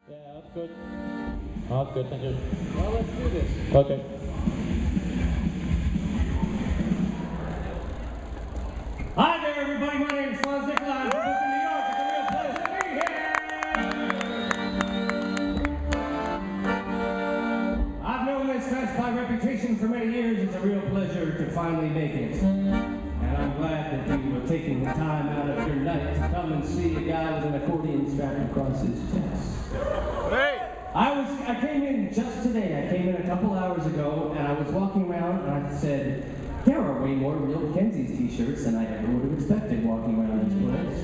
Yeah, that's good. Oh, that's good, thank you. Well, let's do this. Okay. Hi there, everybody. My name is Franz Nicolay. I'm from Brooklyn, New York. It's a real pleasure to be here. I've known this fest by reputation for many years. It's a real pleasure to finally make it. And I'm glad that you were taking the time out of your night to come and see a guy with an accordion strapped across his chest. Hey! I came in just today. I came in a couple hours ago, and I was walking around, and I said, there are way more Real Kenzie's t-shirts than I ever would have expected walking around this place.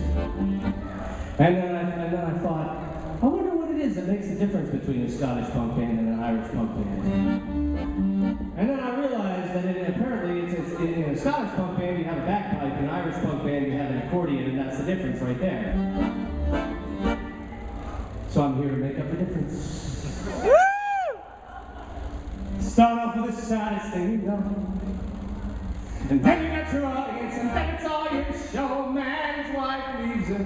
And then I thought, I wonder what it is that makes the difference between a Scottish punk band and an Irish punk band. And then I realized that apparently it's in a Scottish punk band you have a bagpipe, in an Irish punk band you have an accordion, and that's the difference right there. So I'm here to make up the difference. Woo! Start off with the saddest thing you know. And then you got your audience, and then it's all your show. Man's wife leaves him.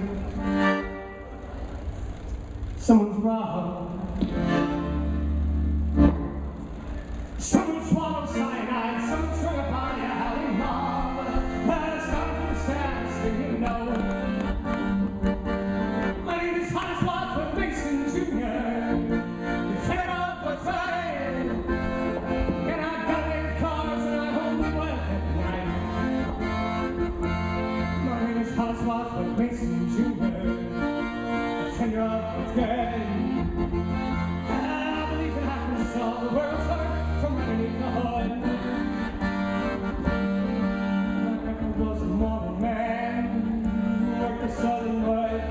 Someone's robbed. Someone swallowed cyanide. Someone strung upon your alley mob. But it's not the saddest thing you know. My name is Hottest Wadsworth Mason Jr. You fed off what's fine. And I got in cars and I hold the world at night. My name is Hottest Wadsworth Mason Jr. Defender of what's good. I believe that I can solve the world's hurt from underneath the hood. My record was a mortal man, like the southern wood.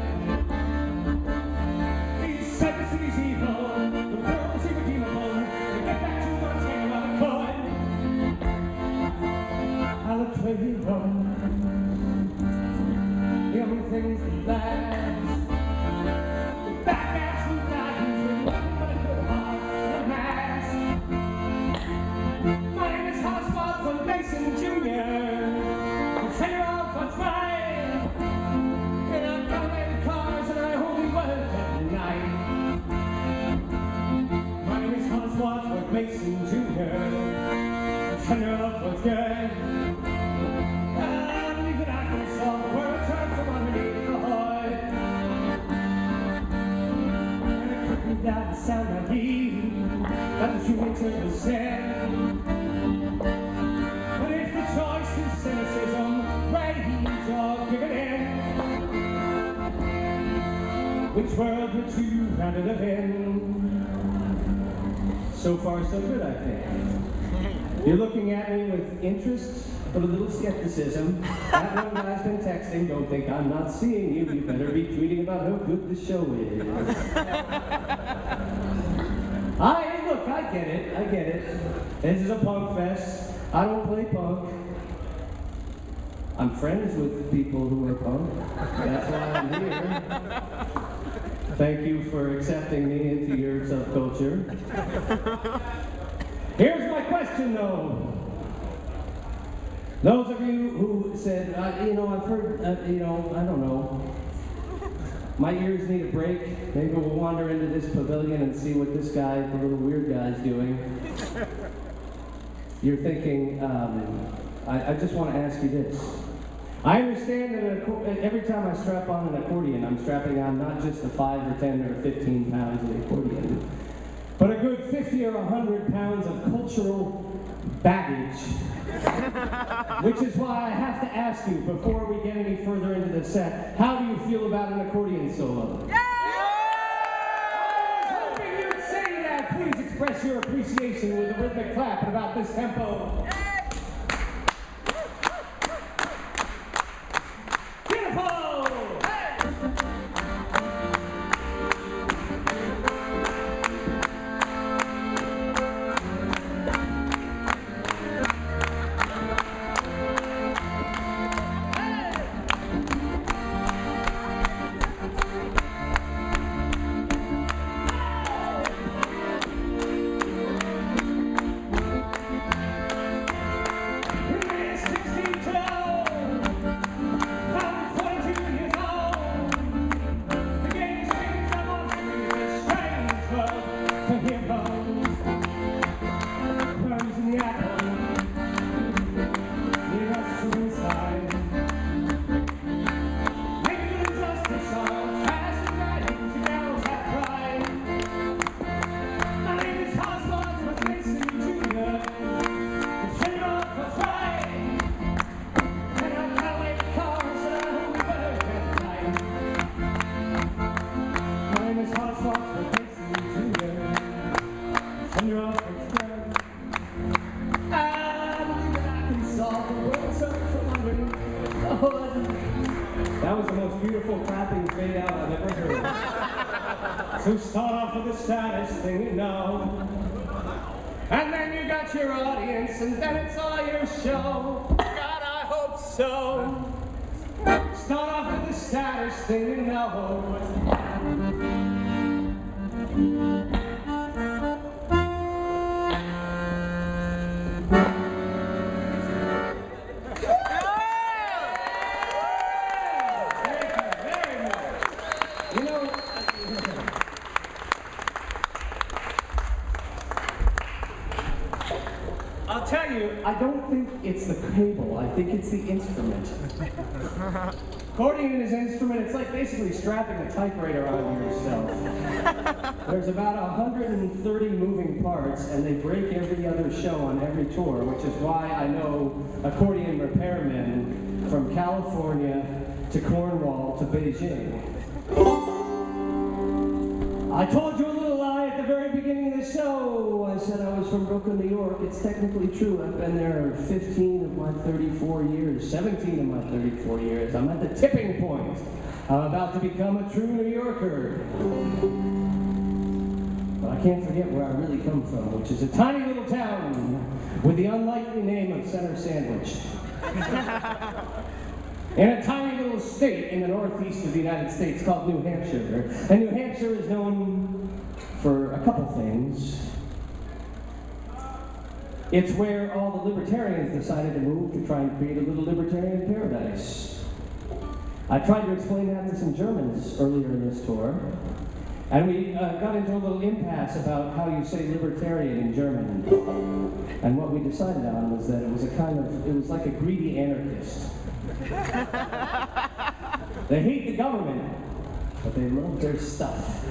He said the city's evil, the world is irredeemable. To get back to Montana while I could. I looked where he rode. The only things that last. Back at 2000s with nothing but a good heart and a mask. My name is Hottest Wadsworth Mason Jr. Defender of what's right. And I've got red cars and I only work at night. My name is Hottest Wadsworth Mason Jr. Defender of what's good. I believe that I can solve the world's hurt from underneath the hood. And it took me down to sound like that the human turn was said. But if the choice is cynicism, rage, or giving in, which world would you rather live in? So far, so good, I think. You're looking at me with interest, but a little skepticism. That one guy's been texting, don't think I'm not seeing you. You better be tweeting about how good the show is. Look, I get it. This is a punk fest. I don't play punk. I'm friends with people who are punk. That's why I'm here. Thank you for accepting me into your subculture. Here's my question, though. Those of you who said, I've heard, I don't know. My ears need a break. Maybe we'll wander into this pavilion and see what this guy, the little weird guy, is doing. You're thinking, I just want to ask you this. I understand that every time I strap on an accordion, I'm strapping on not just the 5 or 10 or 15 pounds of the accordion, but a good 50 or 100 pounds of cultural baggage. Which is why I have to ask you, before we get any further into the set, how do you feel about an accordion solo? Yeah! I was hoping you'd say that. Please express your appreciation with a rhythmic clap at about this tempo. out I've ever heard. So start off with the saddest thing you know. And then you got your audience, and then it's all your show. God, I hope so. Start off with the saddest thing you know. I'll tell you, I don't think it's the cable. I think it's the instrument. Accordion is an instrument. It's like basically strapping a typewriter onto yourself. There's about 130 moving parts, and they break every other show on every tour, which is why I know accordion repairmen from California to Cornwall to Beijing. I told you a little lie at the very beginning of the show. I said I was from Brooklyn, New York. It's technically true. I've been there 15 of my 34 years, 17 of my 34 years. I'm at the tipping point. I'm about to become a true New Yorker. But I can't forget where I really come from, which is a tiny little town with the unlikely name of Center Sandwich. In a tiny little state in the northeast of the United States called New Hampshire. And New Hampshire is known for a couple things. It's where all the libertarians decided to move to try and create a little libertarian paradise. I tried to explain that to some Germans earlier in this tour. And we got into a little impasse about how you say libertarian in German. And what we decided on was that it was it was like a greedy anarchist. They hate the government, but they love their stuff.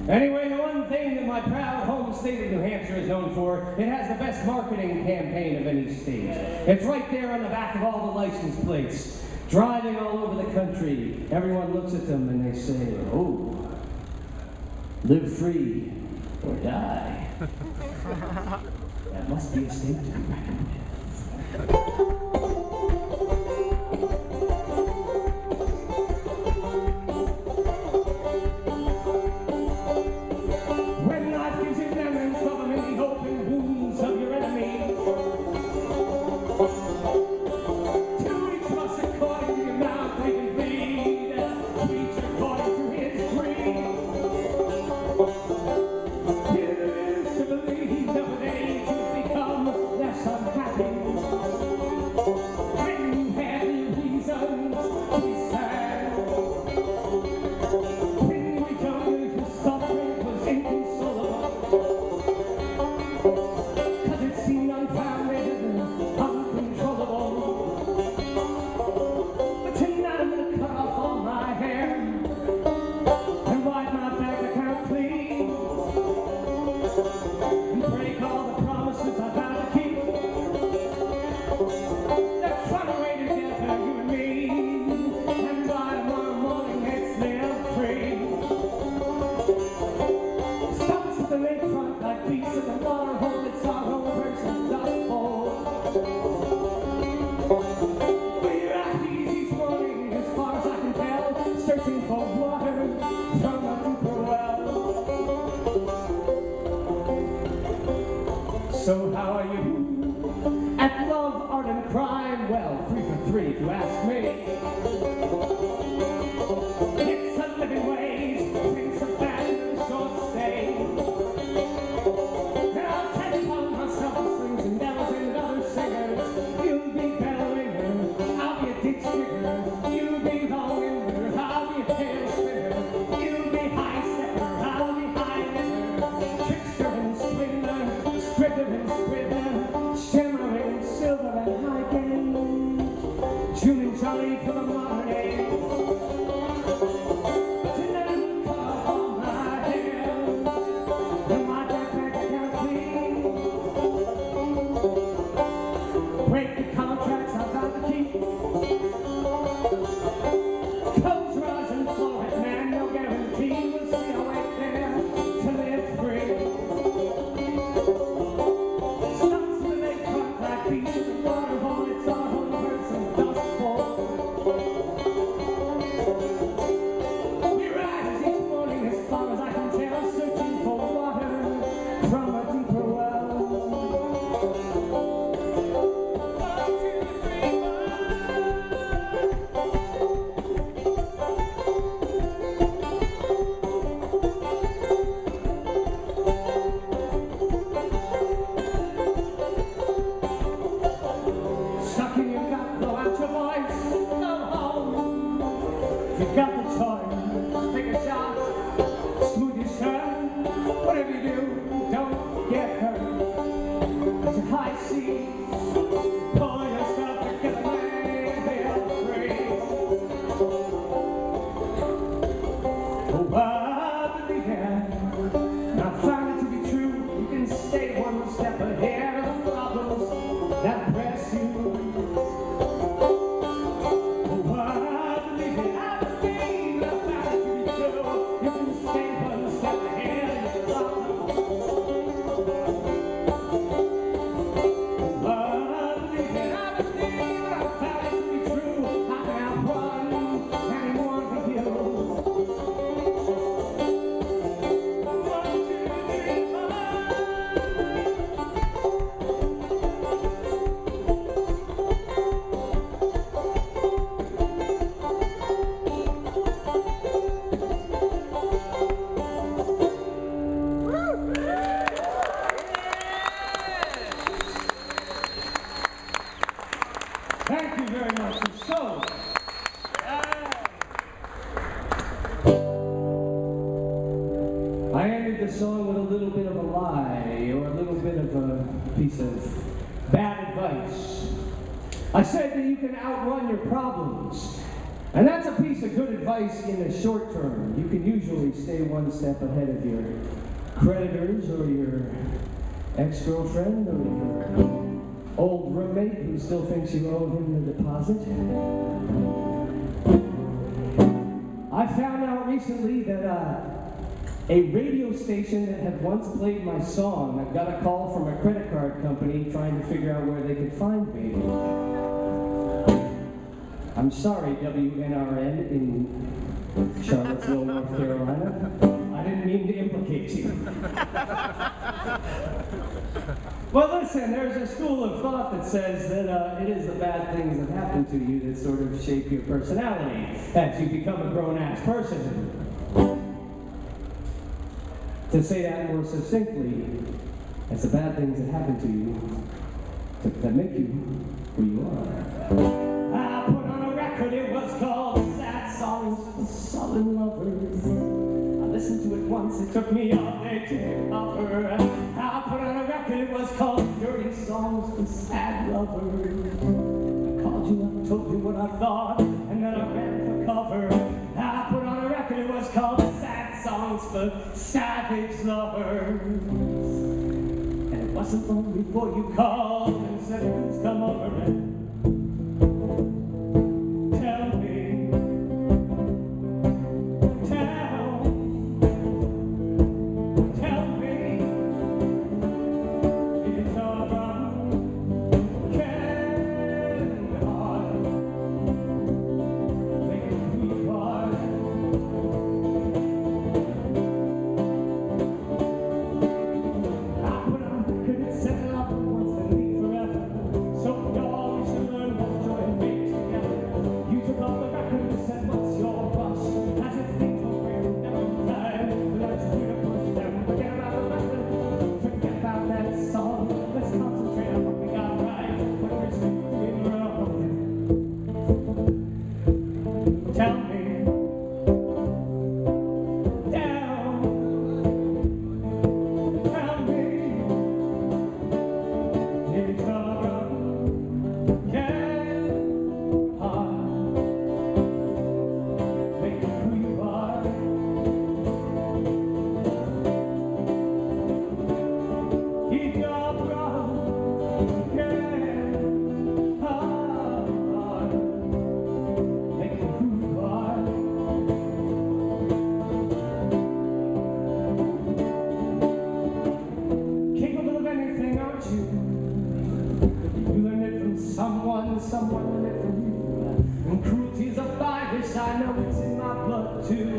Anyway, the one thing that my proud home state of New Hampshire is known for, it has the best marketing campaign of any state. It's right there on the back of all the license plates. Driving all over the country, everyone looks at them and they say, oh, live free or die. That must be a state to be reckoned with. So how are you? At love, art, and crime? Well, 3 for 3 if you ask me. It's a living wage, things are bad in a short stay. And I'll take upon myself strings and devils and other singers. You'll be bell ringer, I'll be a ditch digger. You'll be long and I'll be a tail. If you got the choice, take a shot, smooth your shirt. Whatever you do, don't get hurt. It's a high seas, pull yourself together, man, feel free. Oh, I believe it, and I found it to be true. You can stay one step ahead of the problems that press you. Thank you very much. And so, I ended the song with a little bit of a lie, or a little bit of a piece of bad advice. I said that you can outrun your problems. And that's a piece of good advice in the short term. You can usually stay one step ahead of your creditors, or your ex-girlfriend, or your old roommate who still thinks you owe him the deposit. I found out recently that a radio station that had once played my song, I got a call from a credit card company trying to figure out where they could find me. I'm sorry, WNRN in Charlottesville, North Carolina. I didn't mean to implicate you. Well, listen, there's a school of thought that says that it is the bad things that happen to you that sort of shape your personality as you become a grown-ass person. To say that more succinctly, it's the bad things that happen to you that make you who you are. I put on a record, it was called Sad Songs for Sullen Lovers. I listened to it once, it took me all day to get offer. I put on a record, it was called Dirty Songs for Sad Lovers. I called you up, told you what I thought, and then I ran for cover. I put on a record, it was called Sad Songs for Savage Lovers. And it wasn't long before you called and said, please come over and someone lived from you. And cruelty's a virus, I know it's in my blood too.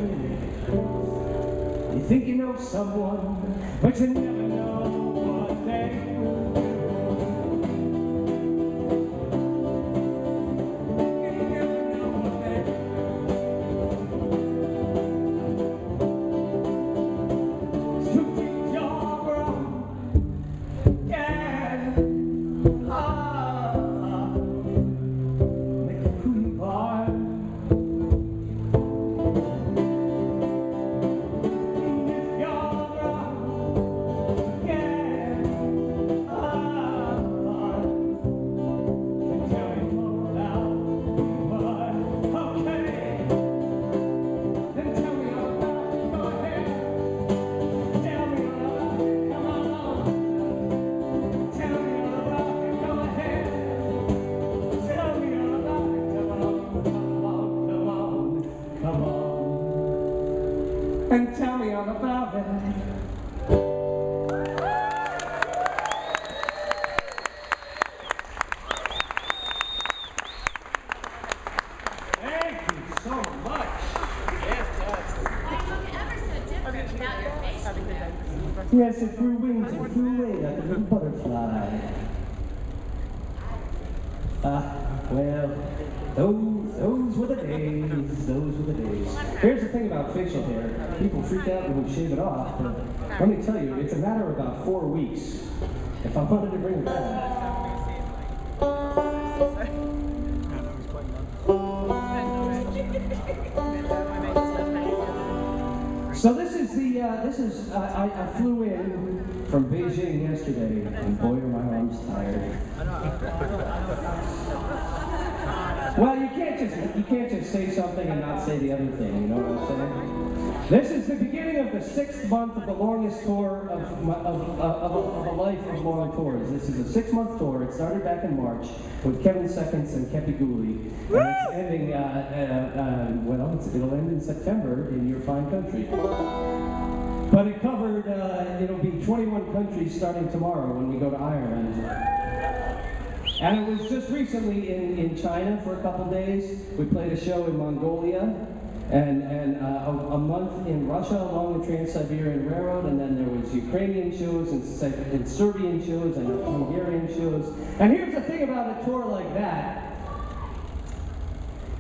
You think you know someone, but you never know what they do. and tell me all about it. Thank you so much. Yes, it grew wings and flew away like a little butterfly. Well, those were the days, those were the days. Here's the thing about facial hair. People freak out when we shave it off, but let me tell you, it's a matter of about 4 weeks. If I wanted to bring it back. So I flew in from Beijing yesterday, and boy, are my arms tired. Well, you can't just say something and not say the other thing. You know what I'm saying? This is the beginning of the 6th month of the longest tour of a life of long tours. This is a 6-month tour. It started back in March with Kevin Seconds and Kepi Gooley, and it's ending. It'll end in September in your fine country. But it covered. It'll be 21 countries starting tomorrow when we go to Ireland. And it was just recently in China for a couple days. We played a show in Mongolia, and a month in Russia along the Trans-Siberian Railroad, and then there was Ukrainian shows and Serbian shows and Hungarian shows. And here's the thing about a tour like that.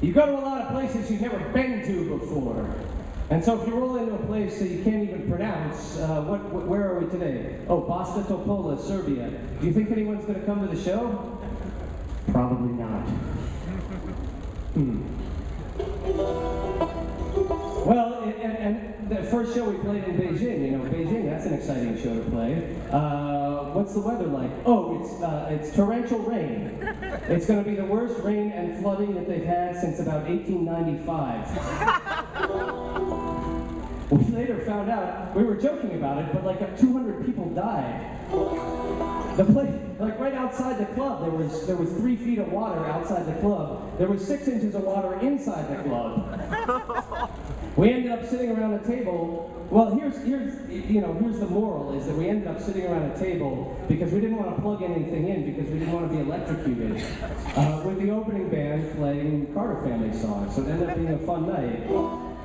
You go to a lot of places you've never been to before. And so if you roll into a place that you can't even pronounce, where are we today? Oh, Basta Topola, Serbia. Do you think anyone's going to come to the show? Probably not. Well, and the first show we played in Beijing, Beijing, that's an exciting show to play. What's the weather like? Oh, it's torrential rain. It's going to be the worst rain and flooding that they've had since about 1895. We later found out, we were joking about it, but like 200 people died. The place, like right outside the club, there was 3 feet of water outside the club. There was 6 inches of water inside the club. We ended up sitting around a table. Well, here's the moral is that we ended up sitting around a table because we didn't want to plug anything in because we didn't want to be electrocuted with the opening band playing Carter Family songs. So it ended up being a fun night.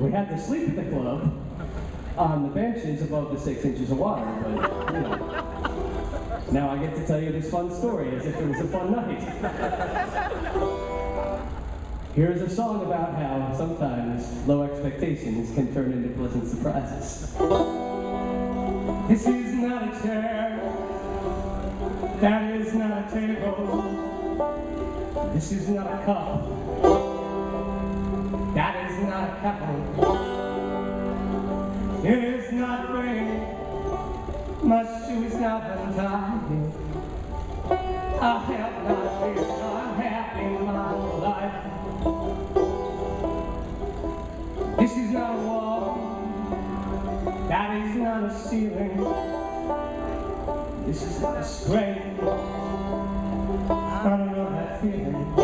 We had to sleep at the club on the benches above the 6 inches of water, but now I get to tell you this fun story as if it was a fun night. Here's a song about how sometimes low expectations can turn into pleasant surprises. This is not a chair, that is not a table, this is not a cup, that is not a kettle, it is not rain, my shoe is not untied, I have not been unhappy in my whole life. This is not a wall, that is not a ceiling, this is not a scrape, I don't know that feeling.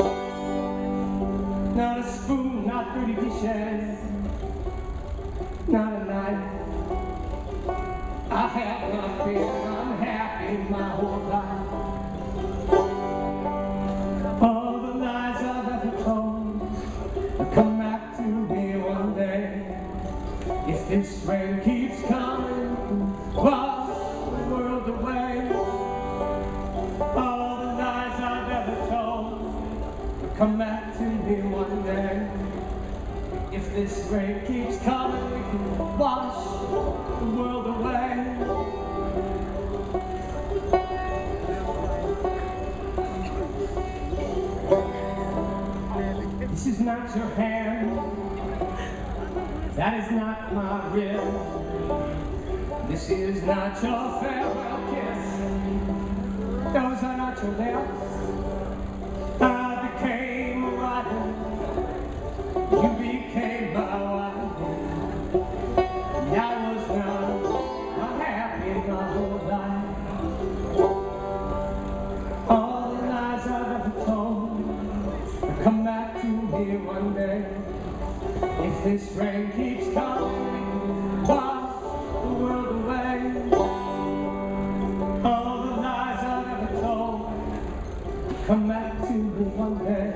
Not a spoon, not dirty dishes, not a knife. I have not been unhappy my whole life. All the lies I've ever told will come back to me one day. If this rain keeps coming, wash the world away. All the lies I've ever told will come back to me one day. If this rain keeps coming, wash the world away. This is not your hand, that is not my rib, this is not your farewell kiss, those are not your lips. I became a writer, you became my wife, and I was not unhappy my whole life. All the lies I've ever told will come back to me one day. If this rain keeps coming, come back to me one day.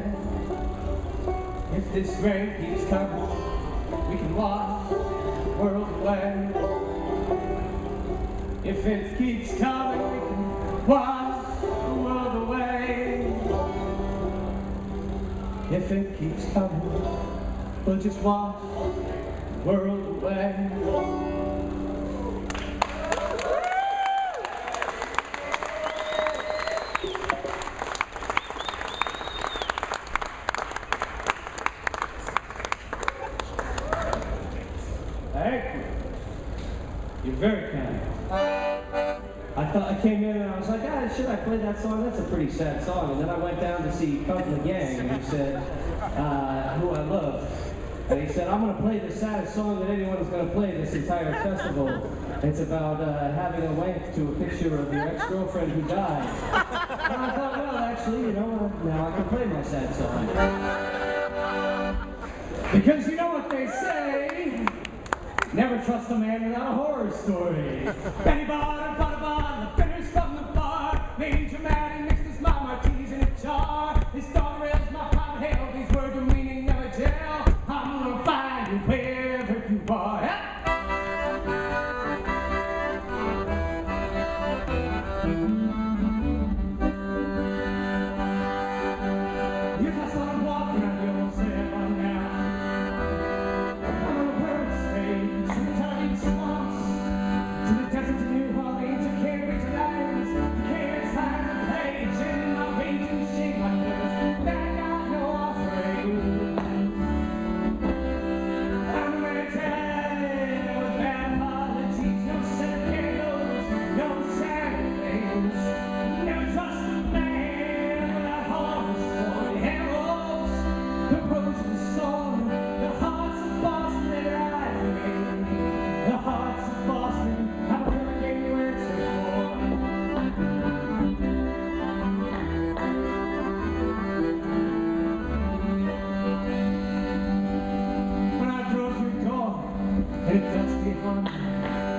If this rain keeps coming, we can wash the world away. If it keeps coming, we can wash the world away. If it keeps coming, we'll just wash the world away. You're very kind. I came in and I was like, should I play that song? That's a pretty sad song. And then I went down to see Come from the Gang, and he said, who I love. And he said, I'm going to play the saddest song that anyone is going to play this entire festival. It's about having a wank to a picture of your ex-girlfriend who died. And I thought, well, actually, you know, now I can play my sad song. Because you know what they say, never trust a man without a horror story. Benny Bar, the bitters from the bar, made dramatic, mixed his my martinis in a jar. His dog rails, my private hell, these words are meaning never tell. I'm gonna find you wherever you are. If I started walking, I'd go say on now. I'm on a bird's stage, from the tiny swamps to the desert to New Orleans, to Cambridge Lions, to Cairns, time and page, in my raging shake like this, that I got no offering. I'm gonna tell you with bad apologies, no set candles, no sad things, never trust a man without horror story. Heralds, the rose of the song, the hearts of Boston, they ride for me. The hearts of Boston, have a hurricane you answer for. When I drove through the door in a dusty Honda,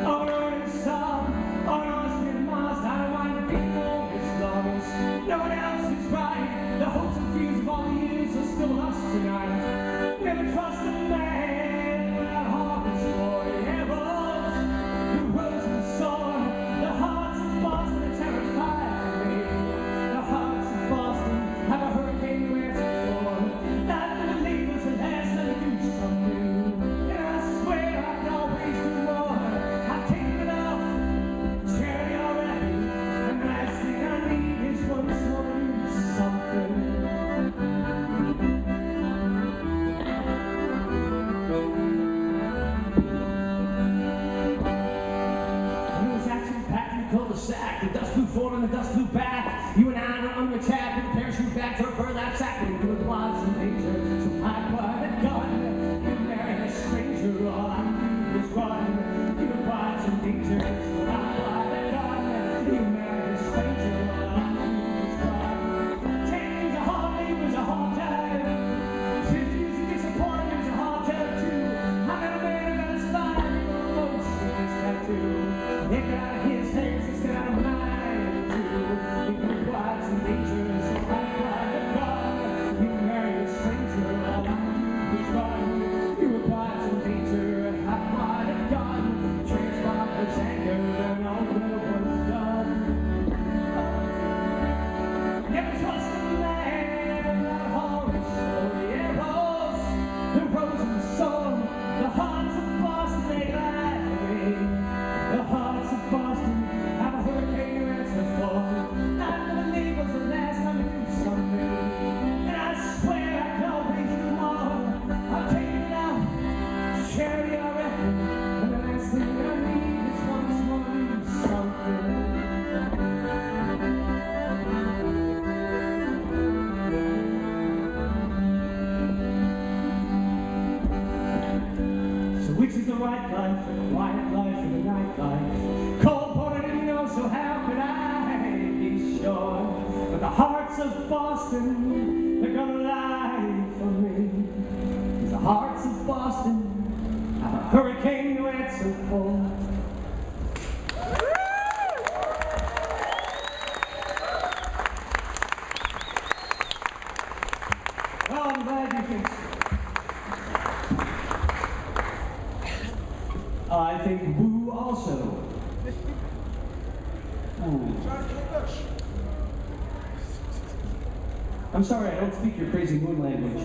on a song, on Austin Mars, I don't want to be more as long as no one else is right. The hopes and fears of all the years are still us tonight. Never trust a man without horror story. Heralds, the rose and the sword, the hearts of Boston are terrified for me. The hearts of Boston have a hurricane to answer for. Not to believe was the last time to do something. And I swear I can always do more. I've taken it off, charity already. And the last thing I need is once more to do something. When it was action-packed in the cul-de-sac, the dust blew forward and the dust blew back. You and I were under attack with a parachute back to a burlap sack. We were the odds and danger, so I quiet gun. You married a stranger, all I knew was run. You were odds and danger, so I quiet gun. You married a stranger, all I knew was run. 10 years of hard labor was a hard time. 50 years of disappointment was a hard time too. I met a man who got his fire, he wrote notes with his tattoo. They got out of his hands, he's got out of mine too. You were odds and danger, so I quiet gun. You married a stranger, all I knew was run. You were odds and danger, I quiet gun. Transformed his anger, and all good was done. Never trust a man without a horror story. Arrows, the rose and the song, the hearts of Boston, they lie for me. The hearts of Boston have a hurricane to answer for. Not to believe was the last time to do something. And I swear I can always do more. I'll take it out, charity already. And the last thing I need is once more to do something. So which is the right life, the quiet life, or the nightlife? Cold Porter didn't know, so how could I be sure? But the hearts of Boston, they're gonna lie for me. 'Cause the hearts of Boston have a hurricane to answer for. I think woo also. I'm sorry, I don't speak your crazy moon language.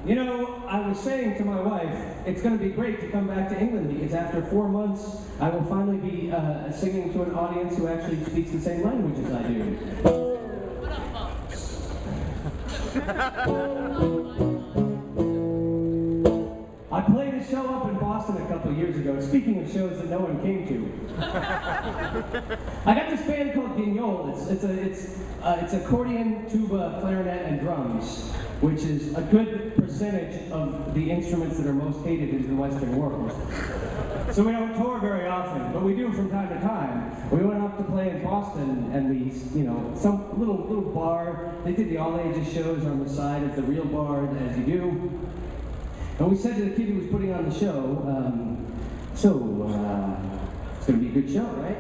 You know, I was saying to my wife, it's going to be great to come back to England because after 4 months, I will finally be singing to an audience who actually speaks the same language as I do. I played a show up in Boston a couple of years ago, speaking of shows that no one came to. I got this band called Guignol. It's accordion, tuba, clarinet, and drums, which is a good percentage of the instruments that are most hated in the Western world. So we don't tour very often, but we do from time to time. We went up to play in Boston, and we, you know, some little bar. They did the all ages shows on the side of the real bar, as you do. And we said to the kid who was putting on the show, it's going to be a good show, right?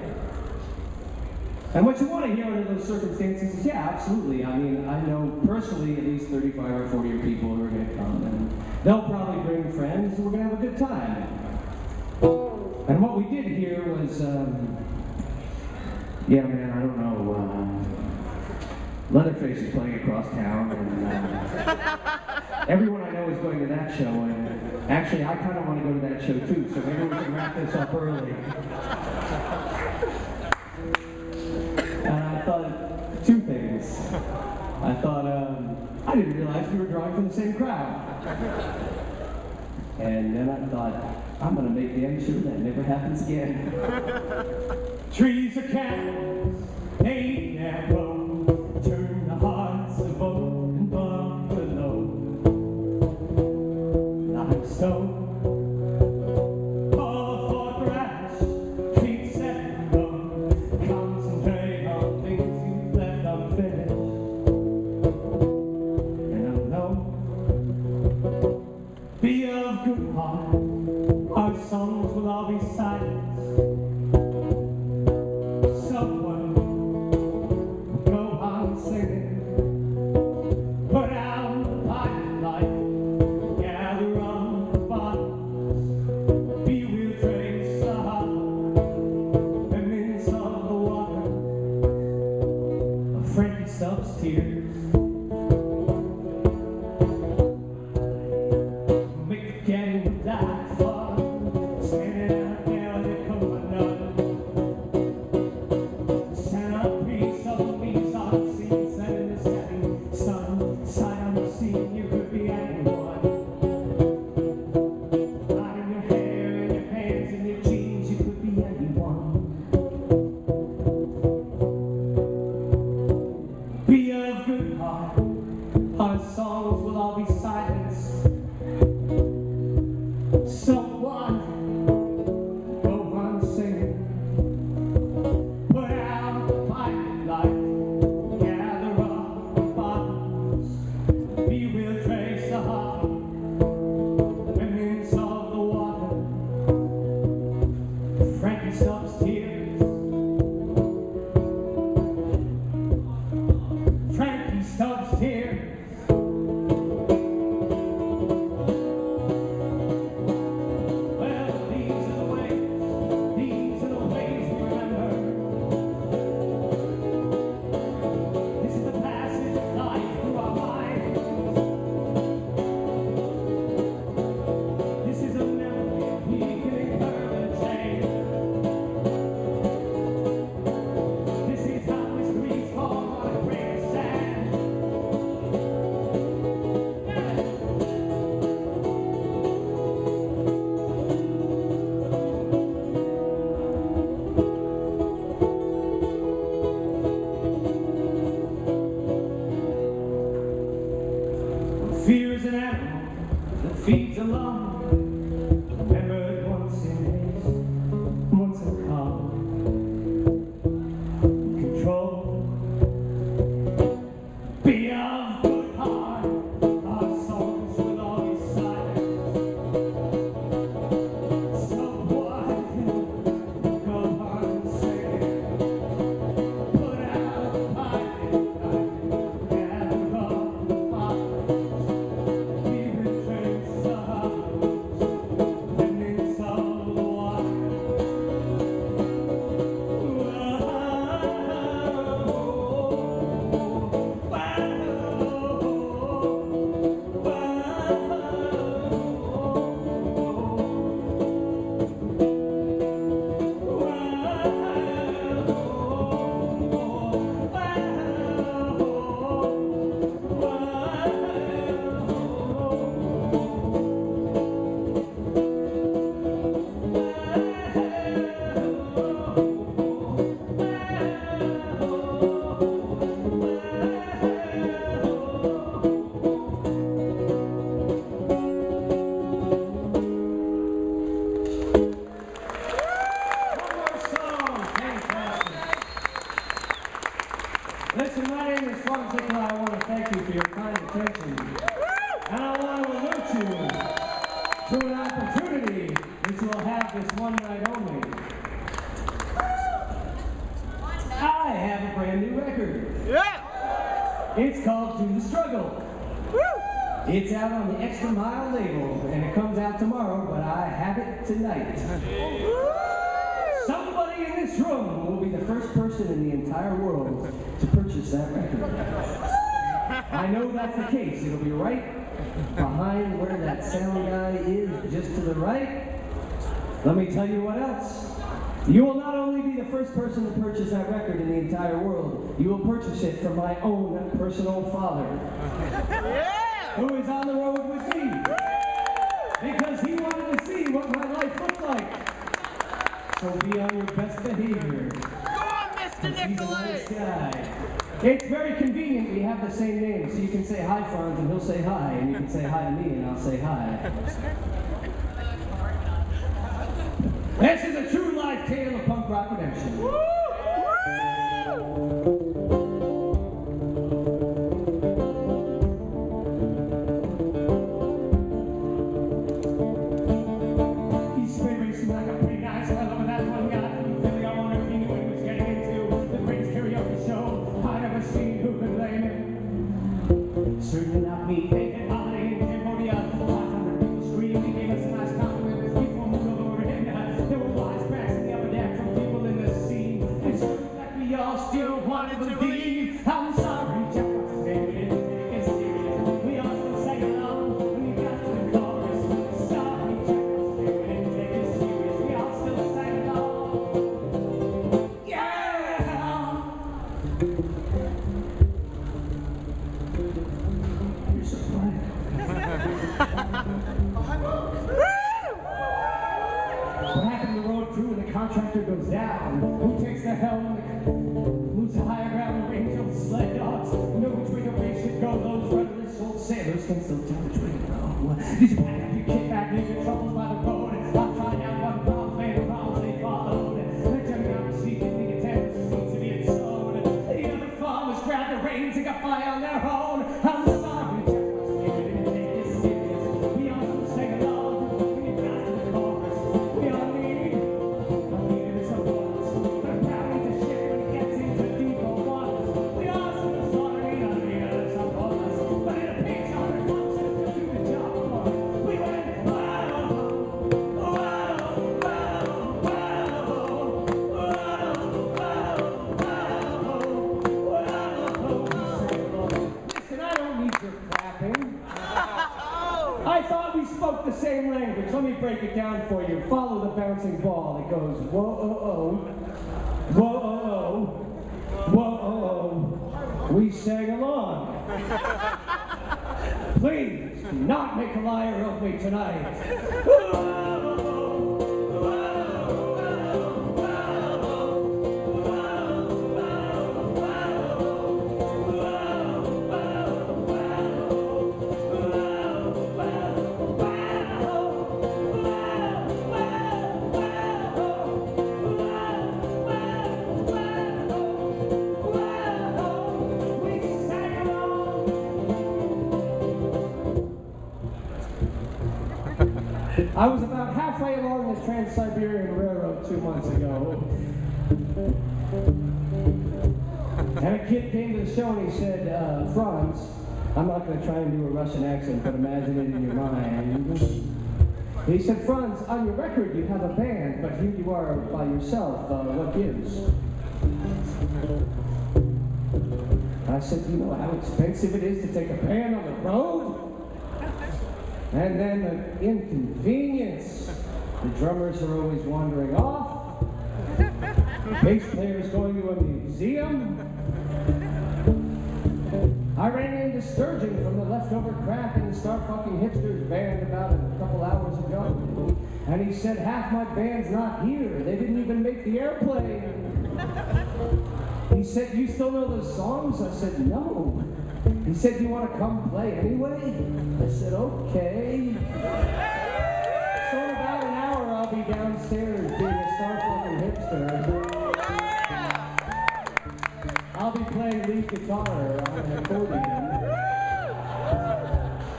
And what you want to hear under those circumstances is, yeah, absolutely. I mean, I know personally at least 35 or 40 people who are going to come, and they'll probably bring friends, and we're going to have a good time. And what we did here was, yeah, man, I don't know, Leatherface is playing across town, and everyone I know is going to that show, and actually I kind of want to go to that show too, so maybe we can wrap this up early. And I thought, two things. I thought, I didn't realize we were drawing from the same crowd. And then I thought, I'm going to make damn sure that never happens again. Trees are cats, paint and blow, turn the hearts of oak and buffalo. Limestone, all for crash, treats and blow, concentrate on things you've left unfinished. And I know, be of good heart, our songs will all be silent. Someone go on singing, put out the pipe light, gather on the bottles, we will trace the hollow remnants of the water of Frankie Stubbs' tears. Make the gang die for standing out there on the coconut. Centerpiece of the leaves on the scene, set in the setting sun, sight on the scene, you could be anyone. Light in your hair, in your hands, in your jeans, you could be anyone. Be of good heart, our songs will all be silenced. Someone go on singing, put out the pipe light, gather up the bottles, we will trace the heart remnants of the water, Frankie Stubbs' tears, Frankie Stubbs' tears. Well, these are the ways we remember. This is the passage of life through our minds. This is a memory we can incur and change. This is how mysteries fall on a grain of sand. Fear is an animal that feeds alone. Remembered once in haste, once in calm. Control. Be of good heart, our songs will all be silent. Someone go on singing, put out the pipe light, gather up the bottles. attention. And I want to alert you to an opportunity which you will have this one night only. I have a brand new record. Yeah! It's called Do the Struggle. It's out on the Extra Mile label, and it comes out tomorrow, but I have it tonight. Somebody in this room will be the first person in the entire world to purchase that record. I know that's the case. It'll be right behind where that sound guy is, just to the right. Let me tell you what else. You will not only be the first person to purchase that record in the entire world, you will purchase it from my own personal father. Who is on the road with me. Because he wanted to see what my life looked like. So be on your best behavior. Go on, Mr. Nicolay! He's a nice guy. It's very convenient we have the same name, so you can say hi, Franz, and he'll say hi, and you can say hi to me, and I'll say hi. This is a true life tale of punk rock redemption. He's spray racing like a pretty nice fellow, but that's one guy from Philly. I wonder if he knew what he was getting into. The greatest karaoke show I've ever seen. Who could blame him? Certainly not me. David Holiday in Cambodia. 500 people screamed. He gave us a nice compliment. People moved over him. There were wise cracks in the upper deck from people in the scene. It's like we all still wanted to believe. I'm sorry, Jack, what's his name? We didn't take it serious. We all still sang along when we got to the chorus. Sorry, Jack, what's his name? We didn't take it serious. We all still sang along. Yeah! You're so quiet. What happened to the road crew when the contractor goes down? Who takes the helm? Who's the higher ground? The angel sled dogs. Know which way the race should go. Those rudderless old sailors can still tell which way to go. Did you pack up your kit bag, leave your troubles by the road? I'll try out one problem, play the problems they followed. They're jumping out the seat, thinking it's seems to be its own. The other farmers grabbed the reins and got by on their own. I'm sorry, Jack, what's the name? We didn't take this serious. We all sang along when you got to the chorus. We all need some words, but I'm proud of the ship when it gets into deeper waters. We all still sort of need some words, but in a pinch on the concept to do the job for us. We went, Listen, I don't need your clapping. I thought we spoke the same language. Let me break it down for you. Follow the bouncing ball. It goes whoa-oh-oh, whoa-oh-oh, whoa-oh-oh. We sang along. Please do not make a liar of me tonight. I was about halfway along the Trans-Siberian Railroad 2 months ago. And a kid came to the show and he said, Franz, I'm not going to try and do a Russian accent, but imagine it in your mind. He said, Franz, on your record you have a band, but here you are by yourself. What gives? I said, you know how expensive it is to take a band on the road? And then the inconvenience. The drummers are always wandering off. Bass player's going to a museum. I ran into Sturgeon from the Leftover Crack in the Star Fucking Hipsters band about a couple hours ago. And he said, half my band's not here. They didn't even make the airplane. He said, you still know those songs? I said, no. He said, you want to come play anyway? I said, okay. So in about an hour, I'll be downstairs being a Star Fucking Hipster. I'll be playing lead guitar on an accordion.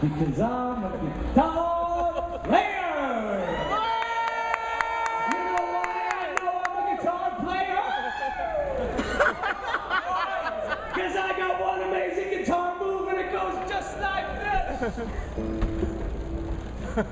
Because I'm a guitar player! You know why I know I'm a guitar player? Because I got one amazing guitar move and it goes just like this!